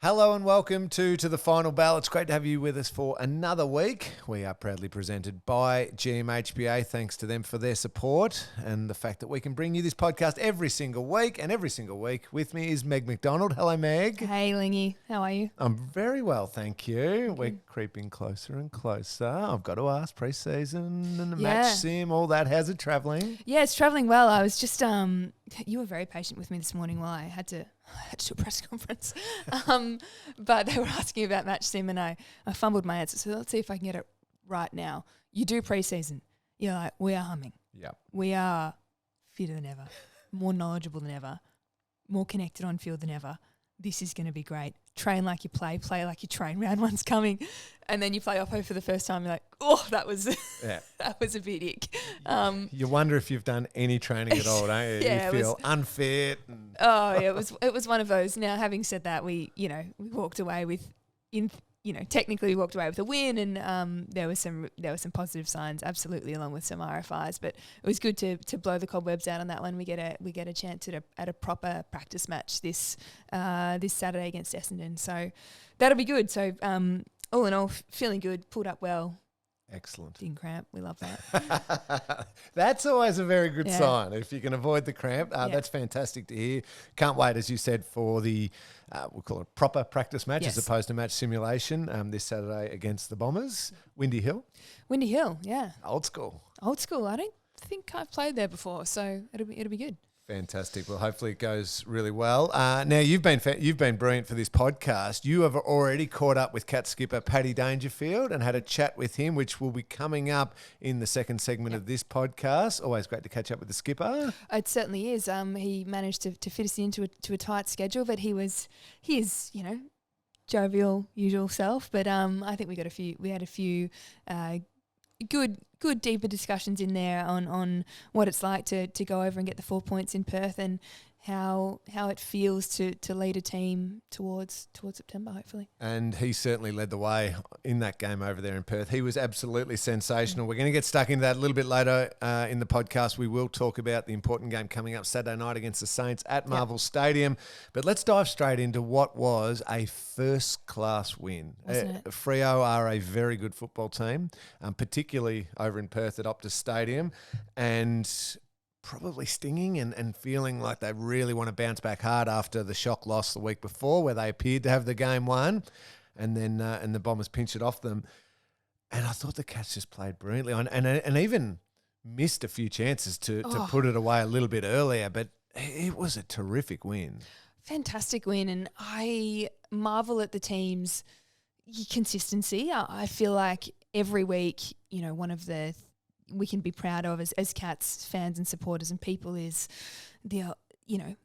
Hello and welcome to the Final Bell. It's great to have you with us for another week. We are proudly presented by GMHBA. Thanks to them for their support and the fact that we can bring you this podcast every single week. And every single week with me is Meg McDonald. Hello, Meg. Hey, Lingy. How are you? I'm very well, thank you. We're creeping closer and closer. I've got to ask, pre-season and the match sim, all that. How's it travelling? Yeah, it's travelling well. I was just, you were very patient with me this morning while I had to do a press conference. But they were asking about match sim and I fumbled my answer. So let's see if I can get it right now. You do pre-season. You're like, we are humming. Yep. We are fitter than ever, more knowledgeable than ever, more connected on field than ever. This is going to be great. Train like you play like you train. Round one's coming. And then you play Oppo for the first time. You're like, oh, that was that was a bit ick. You wonder if you've done any training at all, don't you? Yeah, you feel unfit. It was one of those. Now, having said that, we walked away with, technically we walked away with a win, and there were some positive signs, absolutely, along with some RFIs. But it was good to blow the cobwebs out on that one. We get a chance at a proper practice match this Saturday against Essendon, so that'll be good. So all in all, feeling good, pulled up well. Excellent. Didn't cramp. We love that. That's always a very good sign. If you can avoid the cramp, that's fantastic to hear. Can't wait, as you said, for the, we'll call it proper practice match as opposed to match simulation this Saturday against the Bombers. Windy Hill. Windy Hill, yeah. Old school. Old school. I don't think I've played there before, so it'll be good. Fantastic. Well, hopefully it goes really well. Now, you've been brilliant for this podcast. You have already caught up with Cat skipper Patrick Dangerfield and had a chat with him, which will be coming up in the second segment of this podcast. Always great to catch up with the skipper. It certainly is. He managed to fit us into a tight schedule, but he is jovial, usual self. But I think we had a few good deeper discussions in there on what it's like to go over and get the 4 points in Perth and how it feels to lead a team towards September, hopefully. And he certainly led the way in that game over there in Perth. He was absolutely sensational. We're going to get stuck into that a little bit later in the podcast. We will talk about the important game coming up Saturday night against the Saints at Marvel Stadium. But let's dive straight into what was a first-class win. Freo are a very good football team, particularly over in Perth at Optus Stadium. And probably stinging and feeling like they really want to bounce back hard after the shock loss the week before where they appeared to have the game won and then and the Bombers pinched it off them. And I thought the Cats just played brilliantly and even missed a few chances to put it away a little bit earlier, but it was a terrific win. Fantastic win, and I marvel at the team's consistency. I feel like every week, one of the we can be proud of as Cats fans and supporters and people is the, I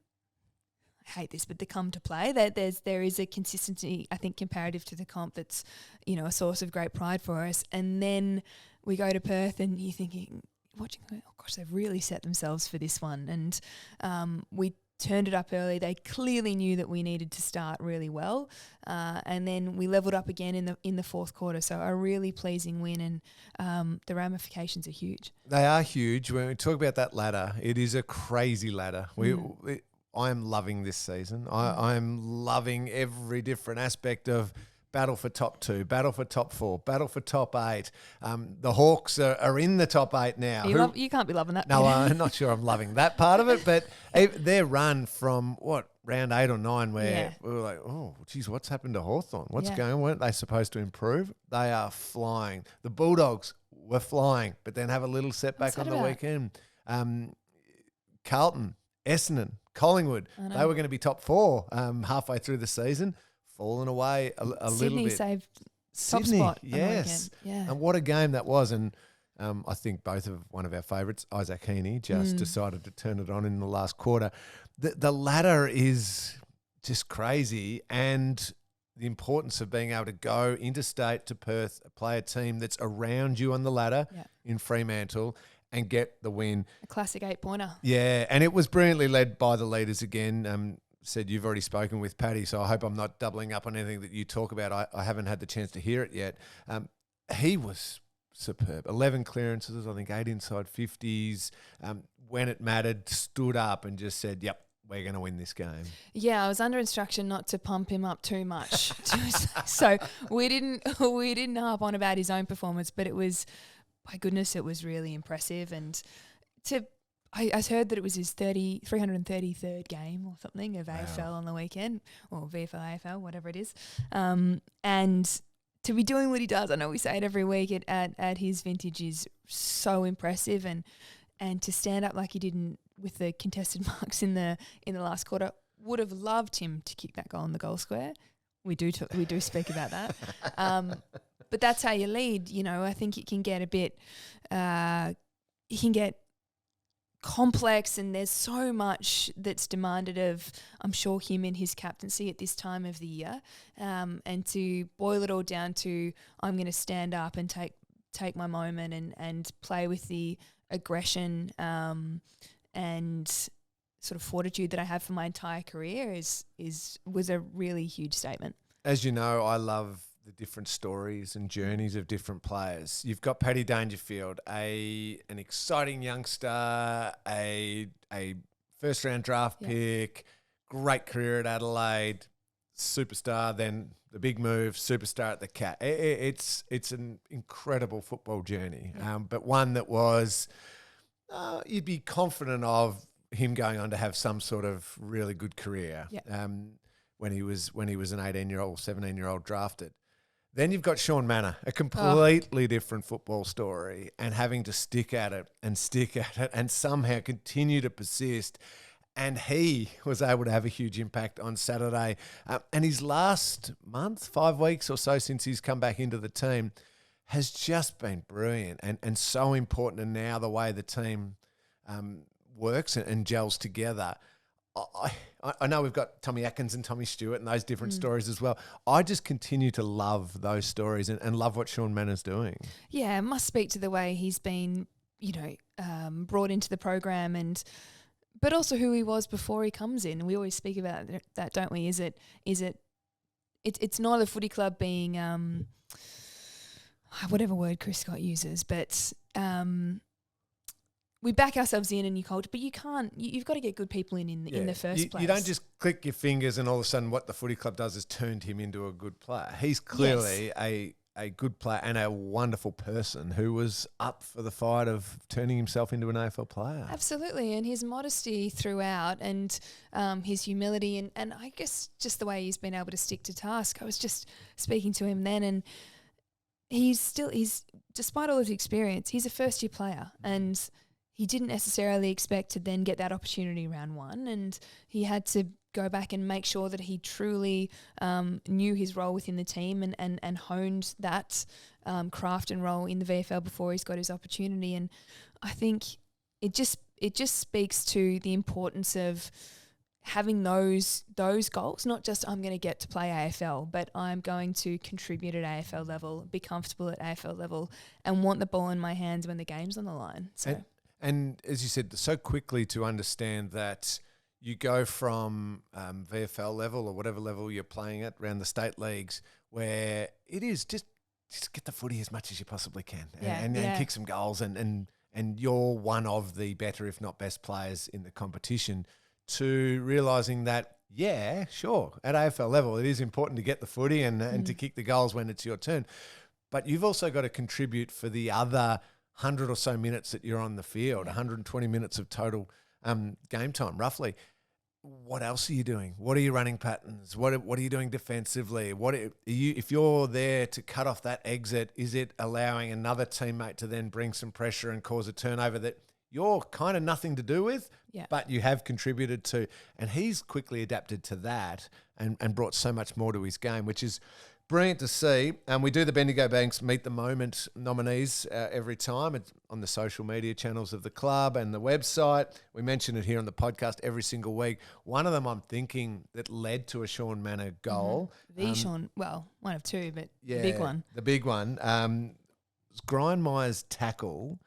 hate this, but the come to play. There is a consistency, I think, comparative to the comp that's, a source of great pride for us. And then we go to Perth and you're thinking, watching, oh gosh, they've really set themselves for this one. And we turned it up early. They clearly knew that we needed to start really well, and then we leveled up again in the fourth quarter. So a really pleasing win, and the ramifications are huge. They are huge. When we talk about that ladder, it is a crazy ladder. I am loving this season. I am loving every different aspect of battle for top 2, battle for top 4, battle for top 8. The Hawks are in the top 8 now. You can't be loving that. No, I'm not sure I'm loving that part of it, but their run from, round 8 or 9 where we were like, oh, geez, what's happened to Hawthorn? What's going on? Weren't they supposed to improve? They are flying. The Bulldogs were flying, but then have a little setback on the weekend. Carlton, Essendon, Collingwood, they were going to be top 4 halfway through the season. Fallen away a little bit. Sydney saved top spot. Yes. And what a game that was. And I think one of our favourites, Isaac Heaney, just decided to turn it on in the last quarter. The ladder is just crazy, and the importance of being able to go interstate to Perth, play a team that's around you on the ladder in Fremantle and get the win. A classic 8-pointer. Yeah, and it was brilliantly led by the leaders again. Said you've already spoken with Paddy, so I hope I'm not doubling up on anything that you talk about. I haven't had the chance to hear it yet. He was superb. 11 clearances, I think 8 inside 50s. When it mattered, stood up and just said, yep, we're going to win this game? Yeah, I was under instruction not to pump him up too much. So we didn't harp on about his own performance, but it was, my goodness, it was really impressive. And I heard that it was his 333rd game or something of AFL on the weekend, or VFL, AFL, whatever it is. And to be doing what he does, I know we say it every week, at his vintage is so impressive. And to stand up like he did with the contested marks in the last quarter, would have loved him to kick that goal in the goal square. We do speak about that. But that's how you lead. You know, I think it can get a bit, it can get complex, and there's so much that's demanded of, I'm sure, him in his captaincy at this time of the year. And to boil it all down to, I'm going to stand up and take my moment and play with the aggression and sort of fortitude that I have for my entire career was a really huge statement. As you know, I love the different stories and journeys of different players. You've got Paddy Dangerfield, an exciting youngster, a first round draft pick, great career at Adelaide, superstar, then the big move, superstar at the Cat. It's an incredible football journey, but one that was you'd be confident of him going on to have some sort of really good career when he was an 18-year-old, 17-year-old drafted. Then you've got Sean Manor, a completely different football story, and having to stick at it and somehow continue to persist. And he was able to have a huge impact on Saturday. And his last month, 5 weeks or so since he's come back into the team, has just been brilliant and so important. And now the way the team works and gels together. I know we've got Tommy Atkins and Tommy Stewart and those different stories as well. I just continue to love those stories and love what Sean Manor's doing. Yeah, it must speak to the way he's been, brought into the program but also who he was before he comes in. We always speak about that, don't we? It's not a footy club being whatever word Chris Scott uses, but we back ourselves in your culture, but you can't. You've got to get good people in the first place. You don't just click your fingers and all of a sudden what the footy club does is turned him into a good player. He's clearly a good player and a wonderful person who was up for the fight of turning himself into an AFL player. Absolutely, and his modesty throughout and his humility and I guess just the way he's been able to stick to task. I was just speaking to him then, and he's despite all his experience, he's a first-year player and he didn't necessarily expect to then get that opportunity round one, and he had to go back and make sure that he truly knew his role within the team and honed that craft and role in the VFL before he's got his opportunity. And I think it just speaks to the importance of having those goals, not just I'm going to get to play AFL, but I'm going to contribute at AFL level, be comfortable at AFL level, and want the ball in my hands when the game's on the line. So. And as you said, so quickly to understand that you go from VFL level or whatever level you're playing at around the state leagues, where it is just get the footy as much as you possibly can and kick some goals and you're one of the better, if not best players in the competition, to realising that, yeah, sure, at AFL level it is important to get the footy and to kick the goals when it's your turn. But you've also got to contribute for the other 100 or so minutes that you're on the field, 120 minutes of total game time, roughly. What else are you doing? What are your running patterns? What are you doing defensively? If you're there to cut off that exit, is it allowing another teammate to then bring some pressure and cause a turnover that you're kind of nothing to do with, but you have contributed to? And he's quickly adapted to that and brought so much more to his game, which is brilliant to see. We do the Bendigo Banks Meet the Moment nominees every time. It's on the social media channels of the club and the website. We mention it here on the podcast every single week. One of them I'm thinking that led to a Sean Manor goal. One of two, but the big one. The big one. Grindmire's tackle.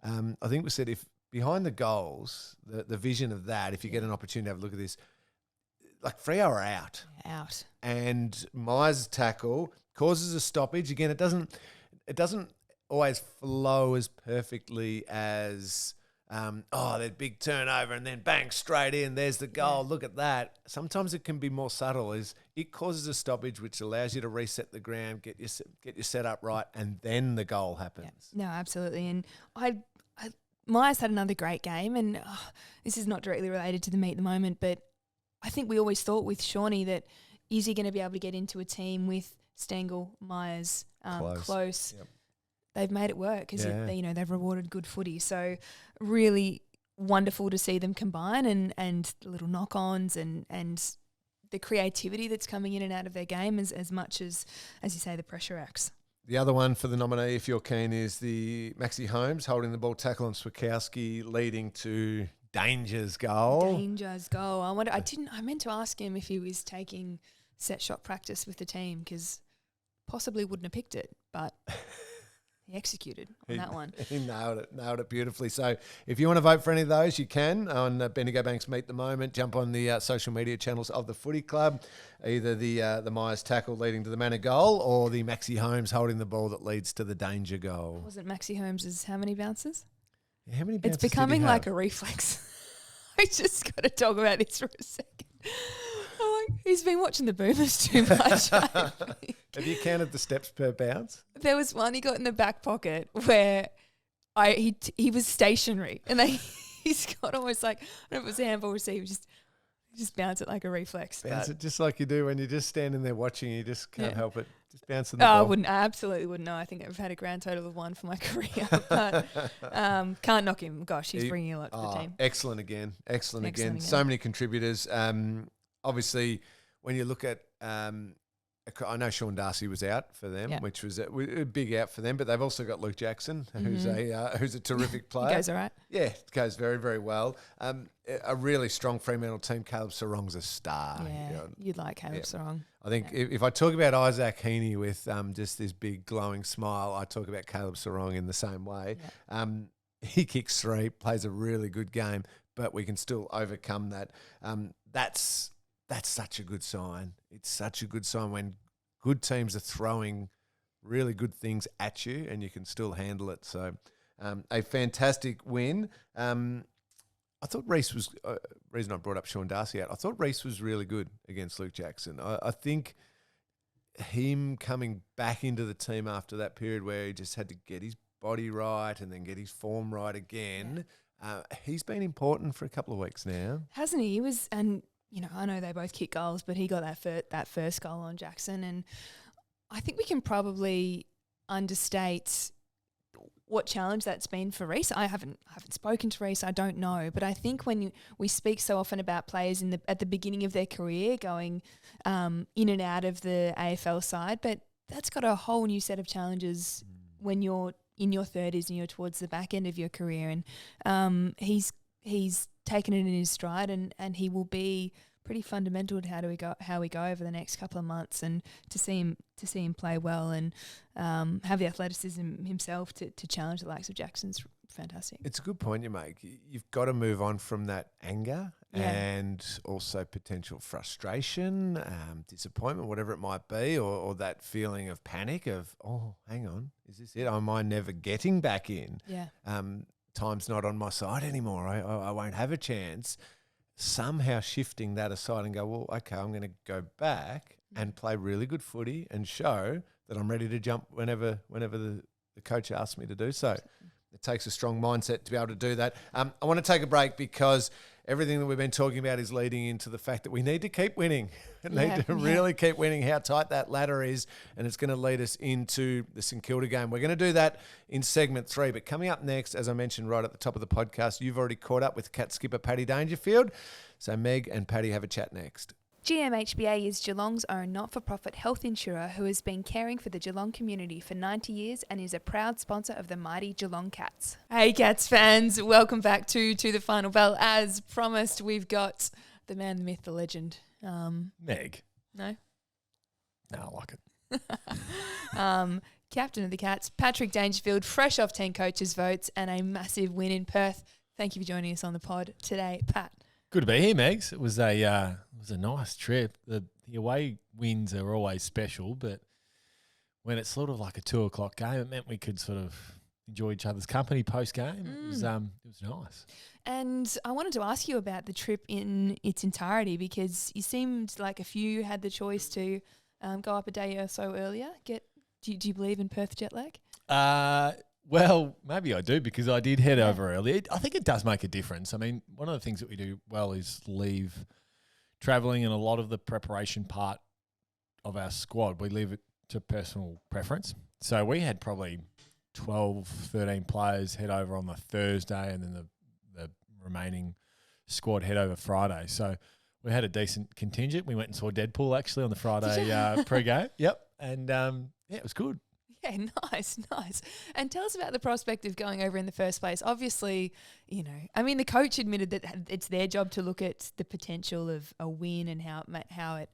I think we said if behind the goals, the vision of that, if you get an opportunity to have a look at this, like Freo are out. And Myers' tackle causes a stoppage. Again, it doesn't always flow as perfectly as that big turnover and then bang, straight in, there's the goal, look at that. Sometimes it can be more subtle, is it causes a stoppage which allows you to reset the ground, get your set up right, and then the goal happens. Yeah. No, absolutely. And Myers had another great game, and this is not directly related to the meet at the moment, but I think we always thought with Shawnee that is he going to be able to get into a team with Stengel, Myers, Close. Yep. They've made it work because they've rewarded good footy. So really wonderful to see them combine and little knock-ons and the creativity that's coming in and out of their game as much as you say, the pressure acts. The other one for the nominee, if you're keen, is the Maxi Holmes holding the ball tackle on Swikowski, leading to Danger's goal. I meant to ask him if he was taking set shot practice with the team because possibly wouldn't have picked it, but he executed on that one. He nailed it beautifully. So if you want to vote for any of those, you can on Bendigo Bank's Meet the Moment. Jump on the social media channels of the Footy Club, either the Myers tackle leading to the Manor goal or the Maxi Holmes holding the ball that leads to the Danger goal. Wasn't Maxi Holmes' how many bounces? Yeah, how many bounces? It's becoming like a reflex. I just got to talk about this for a second. He's been watching the Boomers too much. Have you counted the steps per bounce? There was one he got in the back pocket where he was stationary, and he's got almost like, I don't know if it was a handball receiver, just bounce it like a reflex. Bounce it just like you do when you're just standing there watching. You just can't help it. Just bouncing the ball. I absolutely wouldn't know. I think I've had a grand total of 1 for my career, but can't knock him. Gosh, he's bringing a lot to the team. Excellent again. So many contributors. Obviously, when you look at, I know Sean Darcy was out for them, which was a big out for them, but they've also got Luke Jackson, who's a terrific player. He goes all right. Yeah, goes very, very well. A really strong Fremantle team. Caleb Sarong's a star. Yeah, you'd like Caleb Sarong. I think if I talk about Isaac Heaney with just this big glowing smile, I talk about Caleb Sarong in the same way. Yeah. He kicks 3, plays a really good game, but we can still overcome that. That's such a good sign. It's such a good sign when good teams are throwing really good things at you and you can still handle it. So a fantastic win. I thought Reece was reason I brought up Sean Darcy out. I thought Reece was really good against Luke Jackson. I think him coming back into the team after that period where he just had to get his body right and then get his form right again, he's been important for a couple of weeks now. Hasn't he? He was, and I know they both kick goals, but he got that first goal on Jackson, and I think we can probably understate what challenge that's been for Reece. I haven't spoken to Reece, I don't know, but I think when we speak so often about players at the beginning of their career going in and out of the AFL side, but that's got a whole new set of challenges when you're in your 30s and you're towards the back end of your career, and he's taken it in his stride, and he will be pretty fundamental to how we go over the next couple of months, and to see him play well and have the athleticism himself to challenge the likes of Jackson's fantastic. It's a good point you make. You've got to move on from that anger and also potential frustration, disappointment, whatever it might be, or that feeling of panic of, oh, hang on, is this it? Am I never getting back in? Yeah. Time's not on my side anymore. I won't have a chance. Somehow shifting that aside and go, well, okay, I'm going to go back and play really good footy and show that I'm ready to jump whenever the coach asks me to do so. It takes a strong mindset to be able to do that. I want to take a break because everything that we've been talking about is leading into the fact that we need to keep winning. Really keep winning, how tight that ladder is, and it's going to lead us into the St Kilda game. We're going to do that in segment 3, but coming up next, as I mentioned right at the top of the podcast, you've already caught up with Cat skipper Patty Dangerfield, so Meg and Patty have a chat next. GMHBA is Geelong's own not-for-profit health insurer who has been caring for the Geelong community for 90 years and is a proud sponsor of the mighty Geelong Cats. Hey Cats fans, welcome back to the Final Bell. As promised, we've got the man, the myth, the legend. Meg. No? No, I like it. Captain of the Cats, Patrick Dangerfield, fresh off 10 coaches' votes and a massive win in Perth. Thank you for joining us on the pod today, Pat. Good to be here, Megs. It was a nice trip. The away wins are always special, but when it's sort of like a 2:00 game, it meant we could sort of enjoy each other's company post game. It was nice. And I wanted to ask you about the trip in its entirety, because you seemed like a few had the choice to go up a day or so earlier. Do you believe in Perth jet lag? Well, maybe I do, because I did head over early. I think it does make a difference. I mean, one of the things that we do well is leave travelling, and a lot of the preparation part of our squad, we leave it to personal preference. So we had probably 12, 13 players head over on the Thursday, and then the remaining squad head over Friday. So we had a decent contingent. We went and saw Deadpool actually on the Friday pre-game. Yep. And it was good. Yeah, nice. And tell us about the prospect of going over in the first place. Obviously, the coach admitted that it's their job to look at the potential of a win and how it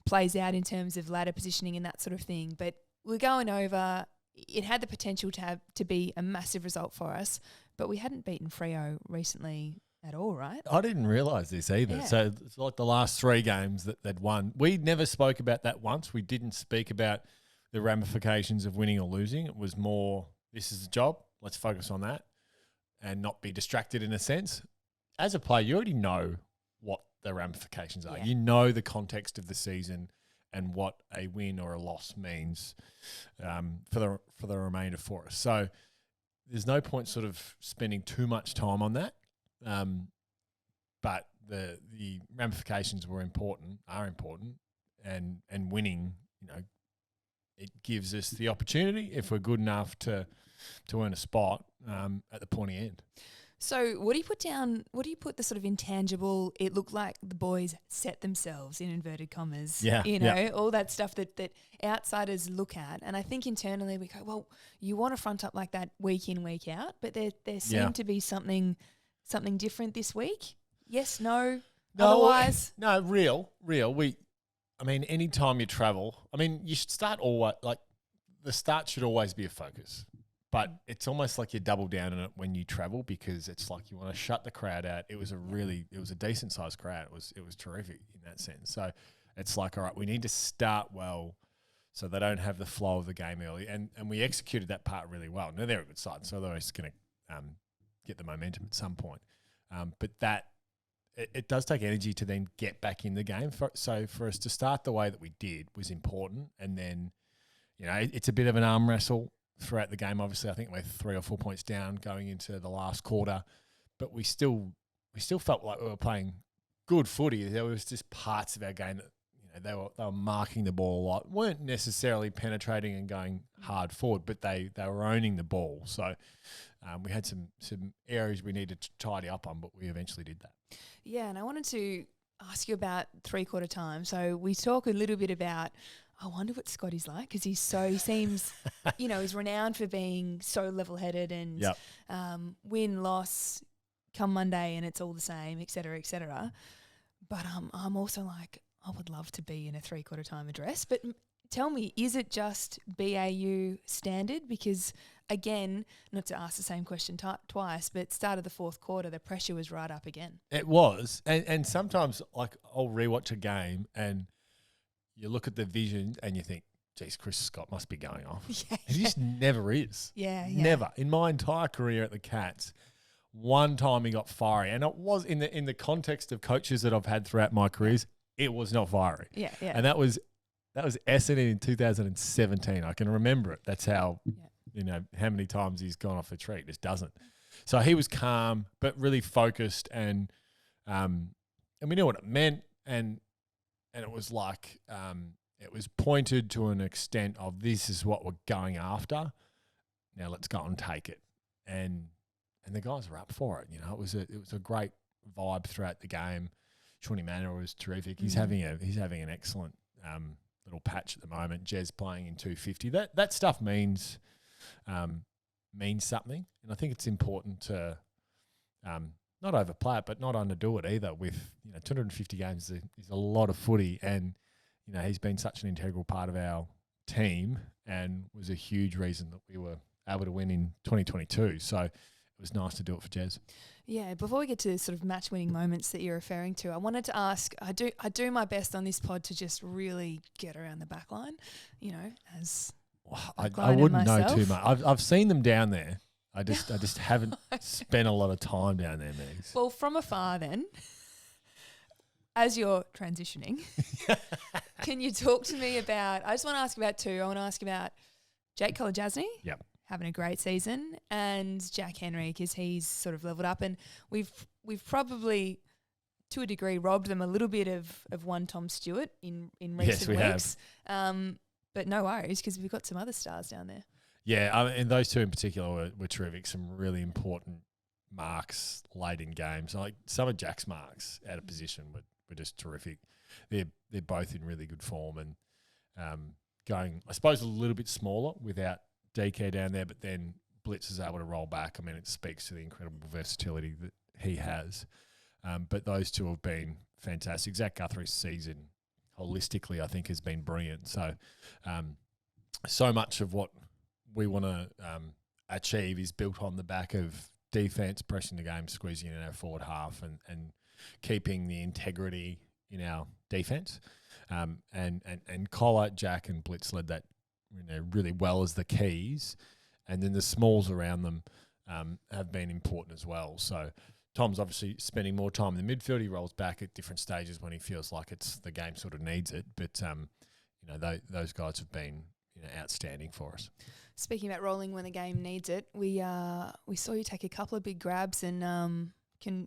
plays out in terms of ladder positioning and that sort of thing. But we're going over. It had the potential to be a massive result for us, but we hadn't beaten Freo recently at all, right? I didn't realise this either. Yeah. So it's like the last 3 games that they'd won. We never spoke about that once. We didn't speak about the ramifications of winning or losing. It was more, this is the job, let's focus on that and not be distracted in a sense. As a player, you already know what the ramifications are. Yeah. You know the context of the season and what a win or a loss means for the remainder for us. So there's no point sort of spending too much time on that. But the ramifications are important, and winning, it gives us the opportunity, if we're good enough, to earn a spot at the pointy end. So what do you put down? What do you put the sort of intangible? It looked like the boys set themselves in inverted commas. Yeah, all that stuff that outsiders look at, and I think internally we go, well, you want to front up like that week in, week out, but there seemed to be something different this week. Yes, no. Otherwise, no, real. Anytime you travel, you should start the start should always be a focus. But it's almost like you double down on it when you travel, because it's like you want to shut the crowd out. It was a decent sized crowd. It was terrific in that sense. So it's like, all right, we need to start well so they don't have the flow of the game early. And we executed that part really well. Now they're a good side, so they're always going to get the momentum at some point. But it does take energy to then get back in the game. So for us to start the way that we did was important. And then, it's a bit of an arm wrestle throughout the game. Obviously, I think we're 3 or 4 points down going into the last quarter, but we still felt like we were playing good footy. There was just parts of our game that they were marking the ball a lot, weren't necessarily penetrating and going hard forward, but they were owning the ball. So we had some areas we needed to tidy up on, but we eventually did that. Yeah, and I wanted to ask you about 3/4 time. So we talk a little bit about, I wonder what Scotty's like, because he seems, he's renowned for being so level-headed and win, loss, come Monday and it's all the same, et cetera, et cetera. But I'm also like, I would love to be in a 3/4 time address. But tell me, is it just BAU standard? Because, again, not to ask the same question twice, but start of the 4th quarter, the pressure was right up again. It was. And sometimes, I'll rewatch a game and you look at the vision and you think, geez, Chris Scott must be going off. Yeah, he just never is. Yeah. Never. In my entire career at the Cats, one time he got fiery. And it was in the context of coaches that I've had throughout my careers, it was not fiery. Yeah. And that was Essendon in 2017. I can remember it. That's how, how many times he's gone off the tree. It just doesn't. So he was calm, but really focused, and we knew what it meant. And it was like it was pointed to an extent of, this is what we're going after. Now let's go and take it. And the guys were up for it. It was a great vibe throughout the game. Shawnee Manor was terrific. He's having an excellent little patch at the moment. Jez playing in 250. That stuff means something, and I think it's important to not overplay it, but not underdo it either. With 250 games is a lot of footy, and he's been such an integral part of our team and was a huge reason that we were able to win in 2022. So it was nice to do it for Jez. Yeah, before we get to the sort of match-winning moments that you're referring to, I wanted to ask, I do my best on this pod to just really get around the back line, as I Gliding wouldn't know myself. too much. I've seen them down there. I just haven't spent a lot of time down there, Megs. Well, from afar then, as you're transitioning, can you talk to me about, I just want to ask about two. I want to ask about Jake Kolodjasny. Yep. Having a great season, and Jack Henry, because he's sort of leveled up, and we've probably to a degree robbed them a little bit of one Tom Stewart in recent weeks. But no worries, because we've got some other stars down there. Yeah, and those two in particular were terrific. Some really important marks late in games. Like some of Jack's marks out of position were just terrific. They're both in really good form and going, I suppose, a little bit smaller without DK down there, but then Blitz is able to roll back. I mean, it speaks to the incredible versatility that he has. But those two have been fantastic. Zach Guthrie's season, holistically, I think, has been brilliant. So, so much of what we want to achieve is built on the back of defense, pressing the game, squeezing in our forward half, and keeping the integrity in our defense. And Collar, Jack, and Blitz led that really well as the keys, and then the smalls around them have been important as well. So Tom's obviously spending more time in the midfield. He rolls back at different stages when he feels like the game sort of needs it. But those guys have been outstanding for us. Speaking about rolling when the game needs it, we saw you take a couple of big grabs and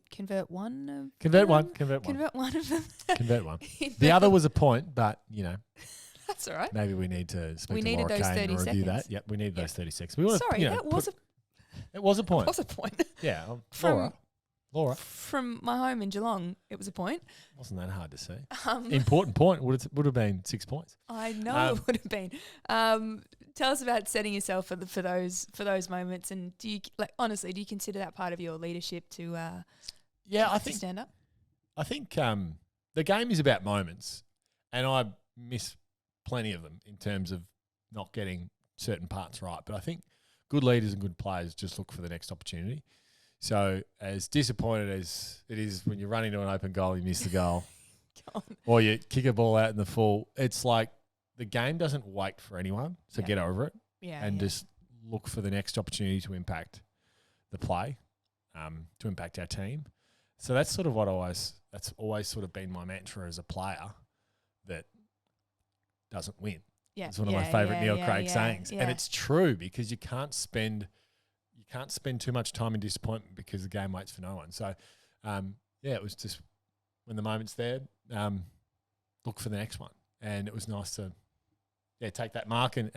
convert one of them. Convert one of them. Convert one. The other was a point, but that's all right. Maybe we need to speak we to needed Laura those Kane 30 and review seconds. that. Yep, we need those 30 seconds. Sorry, that was it was a point. It was a point. Yeah, Laura. From my home in Geelong, it was a point. Wasn't that hard to see? Important point would have been 6 points. I know it would have been. Tell us about setting yourself for those moments, and do you honestly consider that part of your leadership to? I think stand up. I think the game is about moments, and I miss plenty of them in terms of not getting certain parts right. But I think good leaders and good players just look for the next opportunity. So as disappointed as it is when you run into an open goal, you miss the goal, or you kick a ball out in the full, it's like the game doesn't wait for anyone. So get over it and just look for the next opportunity to impact the play, to impact our team. So that's sort of that's always sort of been my mantra as a player, that doesn't win. Yeah. It's one of my favourite Neil Craig sayings. Yeah. And it's true, because you can't spend too much time in disappointment because the game waits for no one. So, it was just when the moment's there, look for the next one. And it was nice to take that mark and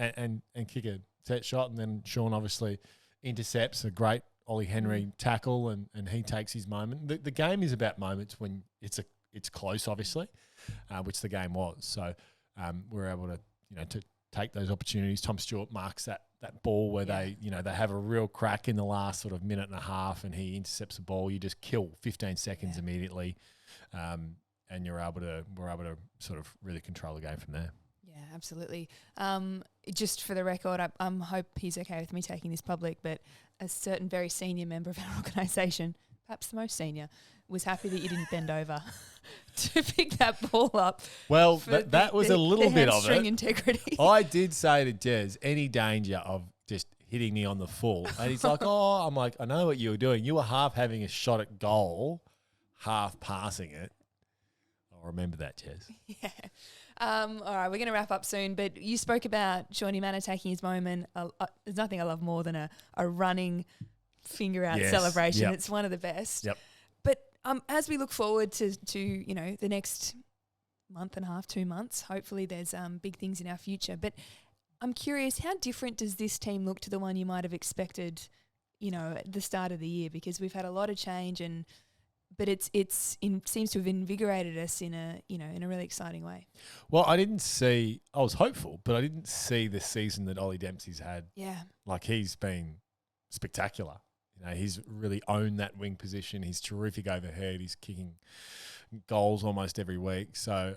kick a set shot. And then Sean obviously intercepts a great Ollie Henry tackle, and he takes his moment. The game is about moments when it's close, obviously, which the game was. So we're able to to take those opportunities. Tom Stewart marks that ball where they have a real crack in the last sort of minute and a half, and he intercepts the ball. You just kill 15 seconds immediately, and we're able to sort of really control the game from there. Yeah, absolutely. Just for the record, I hope he's okay with me taking this public, but a certain very senior member of our organisation, perhaps the most senior, was happy that you didn't bend over to pick that ball up. Well, that was a little bit of it. Integrity. I did say to Jez, any danger of just hitting me on the full. And he's like, I'm like, I know what you were doing. You were half having a shot at goal, half passing it. I'll remember that, Jez. Yeah. All right, we're going to wrap up soon, but you spoke about Shawnee Manor taking his moment. There's nothing I love more than a running finger out celebration. Yep. It's one of the best. Yep. But as we look forward to the next month and a half, 2 months, hopefully there's big things in our future. But I'm curious, how different does this team look to the one you might have expected, at the start of the year? Because we've had a lot of change, but it seems to have invigorated us in a really exciting way. Well, I was hopeful, but I didn't see the season that Ollie Dempsey's had. Yeah. Like, he's been spectacular. He's really owned that wing position. He's terrific overhead. He's kicking goals almost every week. So,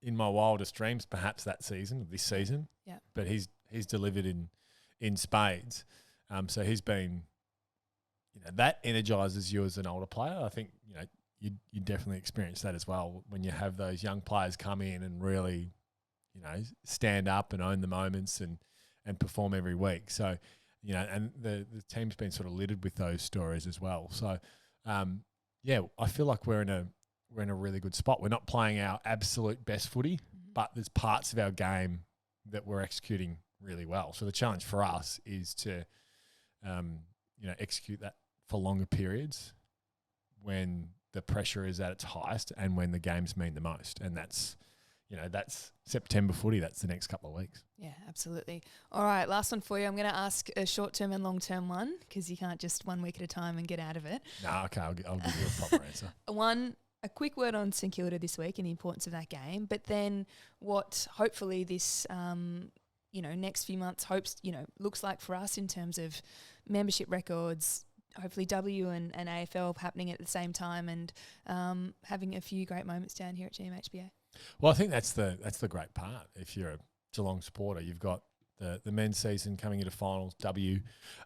in my wildest dreams, perhaps this season. Yeah. But he's delivered in spades. So he's been, that energizes you as an older player. I think, you definitely experience that as well when you have those young players come in and really, stand up and own the moments and perform every week. So, and the team's been sort of littered with those stories as well. So, I feel like we're in a really good spot. We're not playing our absolute best footy, but there's parts of our game that we're executing really well. So the challenge for us is to, execute that for longer periods when the pressure is at its highest and when the games mean the most. And that's September footy. That's the next couple of weeks. Yeah, absolutely. All right, last one for you. I'm going to ask a short-term and long-term one because you can't just 1 week at a time and get out of it. No, okay, I'll give you a proper answer. A quick word on St Kilda this week and the importance of that game, but then what hopefully this, next few months looks like for us in terms of membership records, hopefully W and AFL happening at the same time and having a few great moments down here at GMHBA. Well, I think that's the great part. If you're a Geelong supporter, you've got the men's season coming into finals, W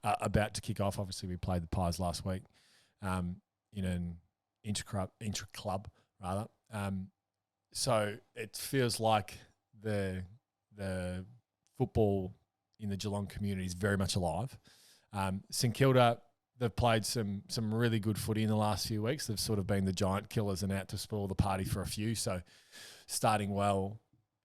about to kick off. Obviously, we played the Pies last week in an intra-club rather. So it feels like the football in the Geelong community is very much alive. St Kilda, they've played some really good footy in the last few weeks. They've sort of been the giant killers and out to spoil the party for a few. So starting well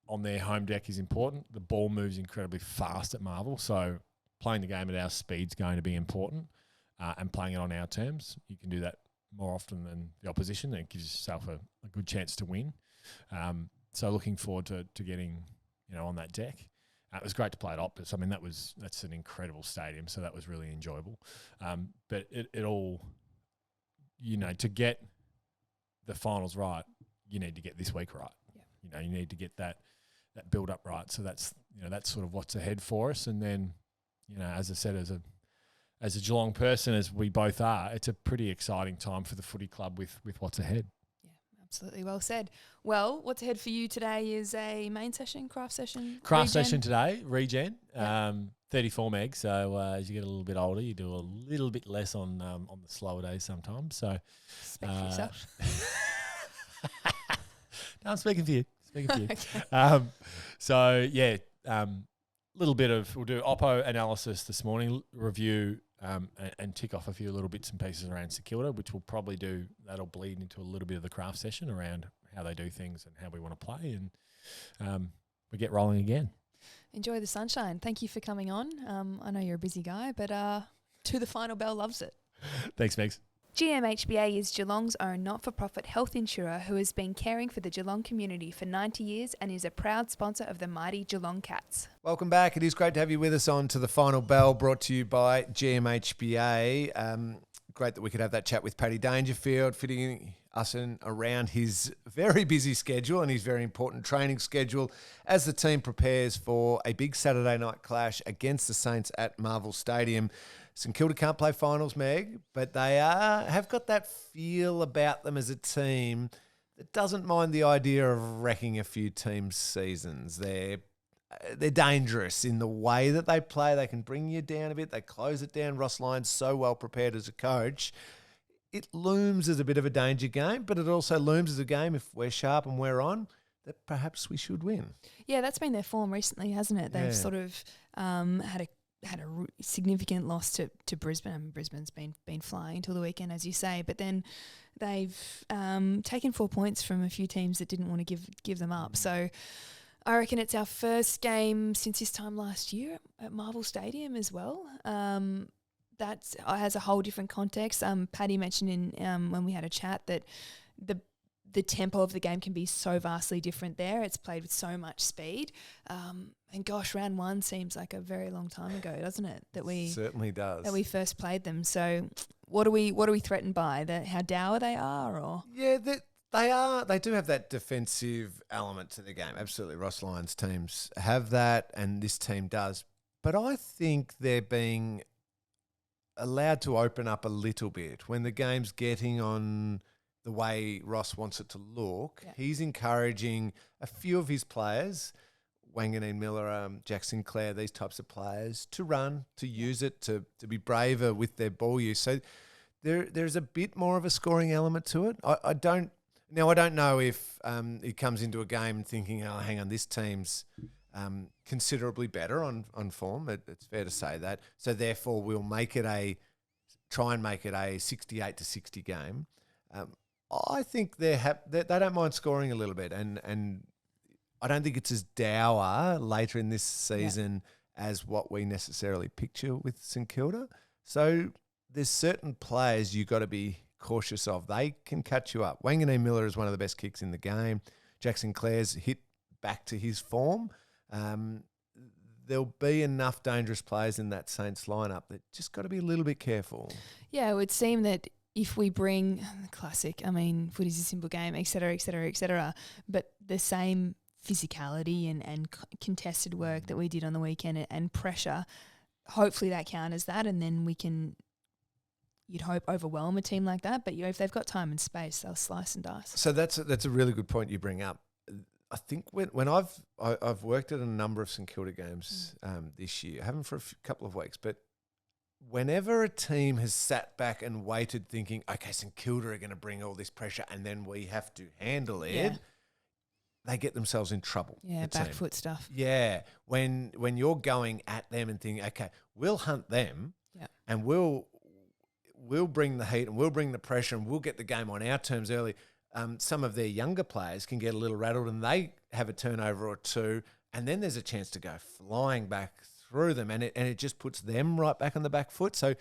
on their home deck is important. The ball moves incredibly fast at Marvel. So playing the game at our speed is going to be important and playing it on our terms. You can do that more often than the opposition. It gives yourself a good chance to win. So looking forward to getting on that deck. It was great to play at Optus. I mean, that's an incredible stadium, so that was really enjoyable. But it all, to get the finals right, you need to get this week right. Yeah. You need to get that build up right. So that's sort of what's ahead for us. And then, as I said, as a Geelong person, as we both are, it's a pretty exciting time for the footy club with what's ahead. Absolutely, well said. Well, what's ahead for you today is a main session, craft session? Craft session today, regen, 34 meg. So as you get a little bit older, you do a little bit less on the slower days sometimes. So speak for yourself. No, I'm speaking for you. Okay. Little bit of, we'll do Oppo analysis this morning, review and tick off a few little bits and pieces around St Kilda, which we'll probably do. That'll bleed into a little bit of the craft session around how they do things and how we want to play. And we get rolling again. Enjoy the sunshine. Thank you for coming on. I know you're a busy guy, but To the Final Bell loves it. Thanks, Megs. GMHBA is Geelong's own not-for-profit health insurer who has been caring for the Geelong community for 90 years and is a proud sponsor of the mighty Geelong Cats. Welcome back. It is great to have you with us on To the Final Bell, brought to you by GMHBA. Great that we could have that chat with Patrick Dangerfield, fitting us in around his very busy schedule and his very important training schedule as the team prepares for a big Saturday night clash against the Saints at Marvel Stadium. St Kilda can't play finals, Meg, but they have got that feel about them as a team that doesn't mind the idea of wrecking a few teams' seasons. They're dangerous in the way that they play. They can bring you down a bit. They close it down. Ross Lyon's so well prepared as a coach. It looms as a bit of a danger game, but it also looms as a game, if we're sharp and we're on, that perhaps we should win. Yeah, that's been their form recently, hasn't it? They've sort of had a significant loss to Brisbane. I mean, Brisbane's been flying until the weekend, as you say, but then they've taken 4 points from a few teams that didn't want to give them up. So I reckon it's our first game since this time last year at Marvel Stadium as well. That has a whole different context. Paddy mentioned when we had a chat that the tempo of the game can be so vastly different there. It's played with so much speed. And gosh, round one seems like a very long time ago, doesn't it? Certainly does. That we first played them. So what are we threatened by? How dour they are, or? Yeah, they are. They do have that defensive element to the game. Absolutely. Ross Lyon's teams have that, and this team does. But I think they're being allowed to open up a little bit when the game's getting on the way Ross wants it to look. Yeah. He's encouraging a few of his players, Wanganeen Miller, Jack Sinclair, these types of players, to run, to use it, to be braver with their ball use. So there's a bit more of a scoring element to it. I don't Now, I don't know if he comes into a game thinking, oh, hang on, this team's considerably better on form. It's fair to say that. So, therefore, we'll try and make it a 68 to 60 game. I think they don't mind scoring a little bit, and I don't think it's as dour later in this season as what we necessarily picture with St Kilda. So there's certain players you've got to be cautious of. They can catch you up. Wanganeen Miller is one of the best kicks in the game. Jackson Clare's hit back to his form. There'll be enough dangerous players in that Saints lineup that just got to be a little bit careful. Yeah, it would seem that if we bring the classic, I mean, footy's a simple game, et cetera, but the same physicality and contested work that we did on the weekend and pressure, hopefully that counters that, and then we can, you'd hope, overwhelm a team like that. But if they've got time and space, they'll slice and dice. So that's a really good point you bring up. I think when I've worked at a number of St Kilda games this year, I haven't for a couple of weeks, but whenever a team has sat back and waited thinking, okay, St Kilda are going to bring all this pressure and then we have to handle it, they get themselves in trouble. Yeah, back foot stuff. Yeah, when you're going at them and thinking, okay, we'll hunt them and we'll bring the heat and we'll bring the pressure and we'll get the game on our terms early. Some of their younger players can get a little rattled and they have a turnover or two, and then there's a chance to go flying back through them, and it just puts them right back on the back foot. So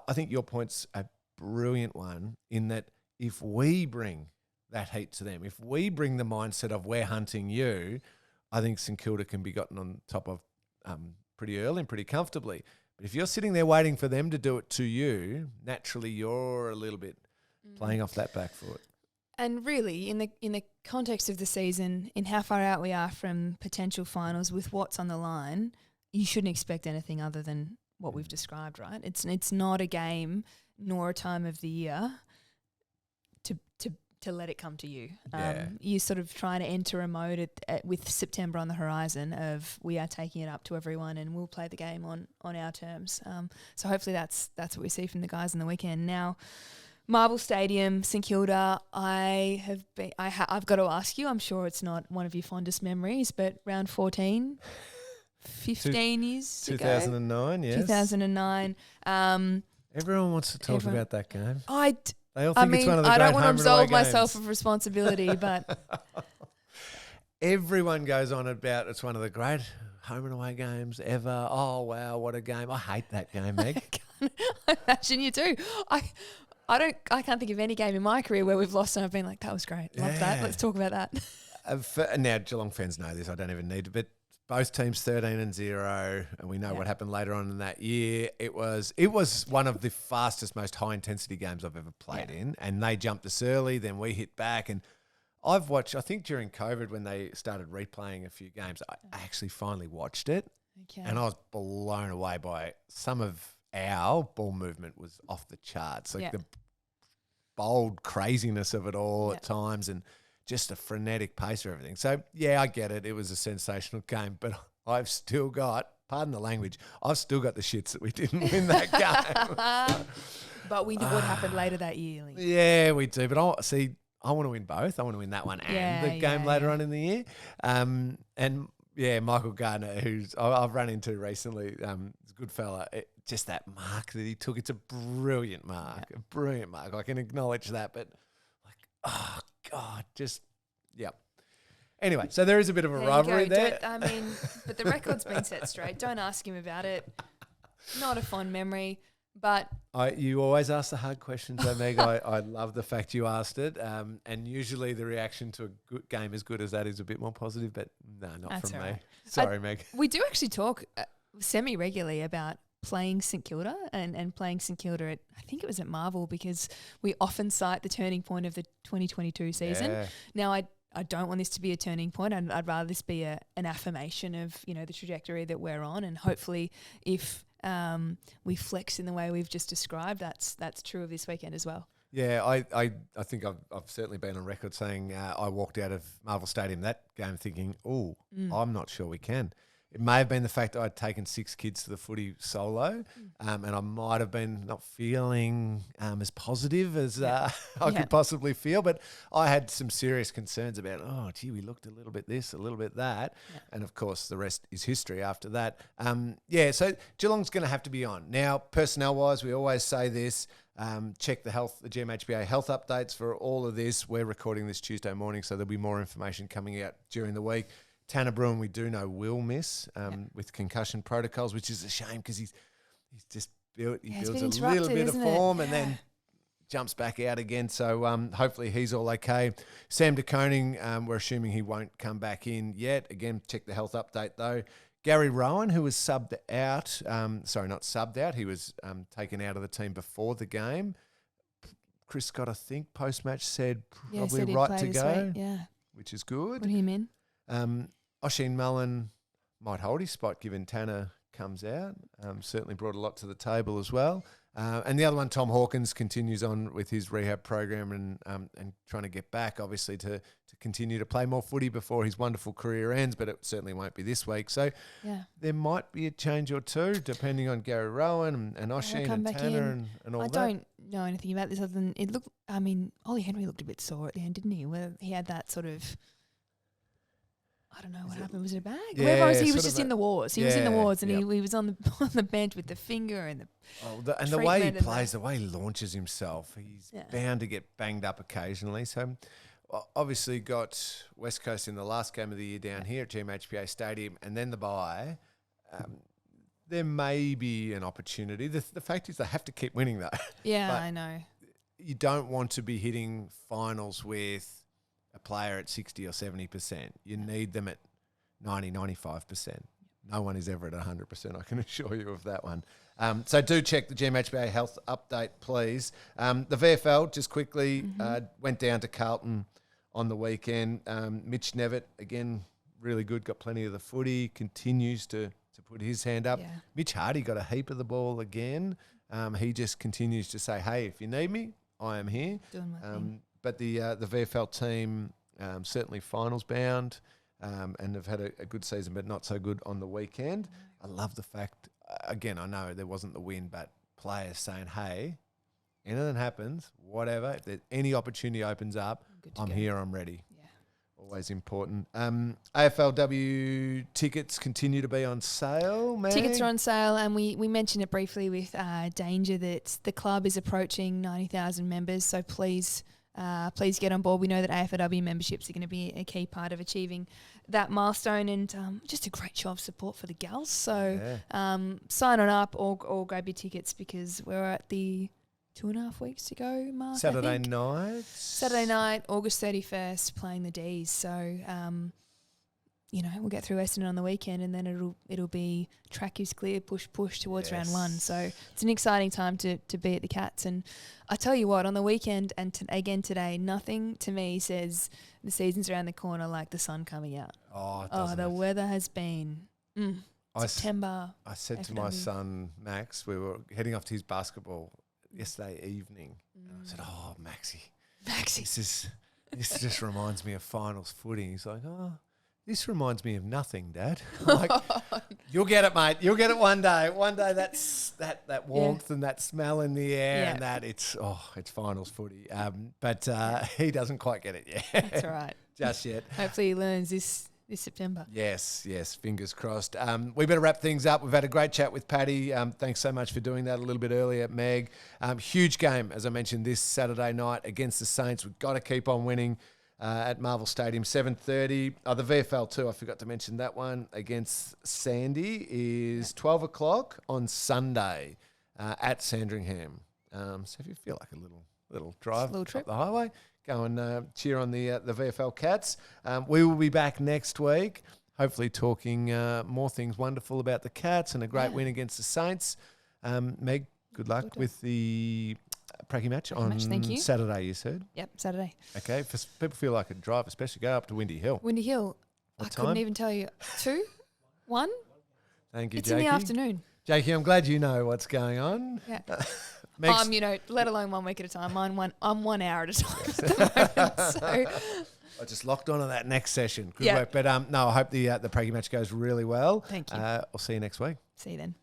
I think your point's a brilliant one in that if we bring that heat to them, if we bring the mindset of we're hunting you, I think St Kilda can be gotten on top of pretty early and pretty comfortably. But if you're sitting there waiting for them to do it to you, naturally you're a little bit playing off that back foot. And really, in the context of the season, in how far out we are from potential finals with what's on the line, you shouldn't expect anything other than what we've described, right? It's not a game nor a time of the year to let it come to you. You're sort of trying to enter a mode with September on the horizon of we are taking it up to everyone and we'll play the game on our terms. So hopefully that's what we see from the guys on the weekend. Now, Marvel Stadium, St Kilda, I've got to ask you, I'm sure it's not one of your fondest memories, but round 14, 15 years ago. 2009, yes. 2009. Everyone wants to talk about that game. They all think it's one of the I great don't want to home and absolve away myself games. of responsibility, but Everyone goes on about it's one of the great home and away games ever. Oh, wow, what a game. I hate that game, Meg. I imagine you do. I can't think of any game in my career where we've lost and I've been like, that was great. Love that. Let's talk about that. Now, Geelong fans know this. I don't even need to, but both teams 13-0, and we know what happened later on in that year. It was one of the fastest, most high-intensity games I've ever played in, and they jumped us early, then we hit back. And I've watched, I think during COVID when they started replaying a few games, I actually finally watched it, and I was blown away by some of our ball movement was off the charts. Like the bold craziness of it all at times, and just a frenetic pace of everything. So, yeah, I get it. It was a sensational game, but I've still got, pardon the language, I've still got the shits that we didn't win that game. But we know what happened later that year. Yeah, we do. But I want to win both. I want to win that one and the game later on in the year. And, Michael Gardner, who's I've run into recently, he's a good fella. Just that mark that he took, it's a brilliant mark. A brilliant mark. I can acknowledge that, but oh, God, Anyway, so there is a bit of a rivalry there. But the record's been set straight. Don't ask him about it. Not a fond memory, but... You always ask the hard questions, though, Meg. I love the fact you asked it. And usually the reaction to a good game as good as that is a bit more positive, but no, not That's from all me. right. Sorry, Meg. We do actually talk semi-regularly about playing St Kilda and playing St Kilda at, I think it was at Marvel, because we often cite the turning point of the 2022 season. Yeah. Now, I don't want this to be a turning point. I'd rather this be an affirmation of, the trajectory that we're on, and hopefully if we flex in the way we've just described, that's true of this weekend as well. Yeah, I think I've certainly been on record saying I walked out of Marvel Stadium that game thinking, I'm not sure we can. It may have been the fact that I'd taken 6 kids to the footy solo, and I might have been not feeling as positive as I could possibly feel. But I had some serious concerns about, we looked a little bit this, a little bit that. Yeah. And, of course, the rest is history after that. So Geelong's going to have to be on. Now, personnel-wise, we always say this, check the GMHBA health updates for all of this. We're recording this Tuesday morning, so there'll be more information coming out during the week. Tanner Bruin, we do know, will miss with concussion protocols, which is a shame because he's just builds a little bit of form and then jumps back out again. So hopefully he's all okay. Sam De Koning, we're assuming he won't come back in yet. Again, check the health update though. Gary Rowan, who was subbed out, not subbed out, he was taken out of the team before the game. Chris Scott, I think, post-match said probably right to go, which is good. Put him in. Oisin Mullen might hold his spot given Tanner comes out. Certainly brought a lot to the table as well. And the other one, Tom Hawkins, continues on with his rehab program and trying to get back, obviously, to continue to play more footy before his wonderful career ends, but it certainly won't be this week. So there might be a change or two, depending on Gary Rowan and Oisin and Tanner and all that. I don't know anything about this other than it looked, Ollie Henry looked a bit sore at the end, didn't he? Where he had that sort of... I don't know what happened. Was it a bag? Yeah, he was just in the wards. He was in the wards, and he was on the bench with the finger and the way he plays, the way he launches himself, he's bound to get banged up occasionally. So obviously got West Coast in the last game of the year down here at GMHBA Stadium, and then the bye. There may be an opportunity. The fact is they have to keep winning though. Yeah, I know. You don't want to be hitting finals with a player at 60 or 70%. You need them at 90, 95%. No one is ever at 100%, I can assure you of that one. So do check the GMHBA health update, please. The VFL, just quickly, went down to Carlton on the weekend. Mitch Nevitt, again, really good, got plenty of the footy, continues to put his hand up. Yeah. Mitch Hardy got a heap of the ball again. He just continues to say, hey, if you need me, I am here. Doing my thing. But the VFL team certainly finals bound and have had a good season, but not so good on the weekend. I love the fact, again, I know there wasn't the win, but players saying, hey, anything happens, whatever, if there's any opportunity opens up, I'm here, I'm ready. Yeah. Always important. AFLW tickets continue to be on sale, man. Tickets are on sale, and we mentioned it briefly with Danger that the club is approaching 90,000 members, so please get on board. We know that AFLW memberships are going to be a key part of achieving that milestone, and just a great show of support for the gals. So sign on up or grab your tickets because we're at the 2.5 weeks to go mark. Saturday night, August 31st, playing the D's. So, we'll get through Essendon on the weekend, and then it'll be track is clear, push towards round one. So it's an exciting time to be at the Cats. And I tell you what, on the weekend and again today, nothing to me says the season's around the corner like the sun coming out. The weather has been September. I said to my son, Max, we were heading off to his basketball yesterday evening. And I said, Maxie, this just reminds me of finals footy. He's like, this reminds me of nothing, Dad. I'm like, you'll get it, mate. You'll get it one day. One day that's that warmth and that smell in the air and that it's finals footy. But he doesn't quite get it yet. That's all right. Just yet. Hopefully he learns this September. Yes, fingers crossed. We better wrap things up. We've had a great chat with Paddy. Thanks so much for doing that a little bit earlier, Meg. Huge game, as I mentioned, this Saturday night against the Saints. We've got to keep on winning. At Marvel Stadium, 7:30. The VFL too, I forgot to mention that one, against Sandy is 12 o'clock on Sunday at Sandringham. So if you feel like a little drive trip up the highway, go and cheer on the VFL Cats. We will be back next week, hopefully talking more things wonderful about the Cats and a great win against the Saints. Meg, good luck with the Pracky match on Saturday, you said? Yep, Saturday. Okay, for people feel like a drive, especially go up to Windy Hill. Windy Hill. What I time? couldn't even tell you. 2? 1? Thank you, it's Jakey. in the afternoon. Jakey, I'm glad you know what's going on. Yeah. Let alone 1 week at a time. I'm 1 hour at a time at the moment. So I just locked on that next session. Good Yeah. work. But no, I hope the Praggy match goes really well. Thank you. I'll see you next week. See you then.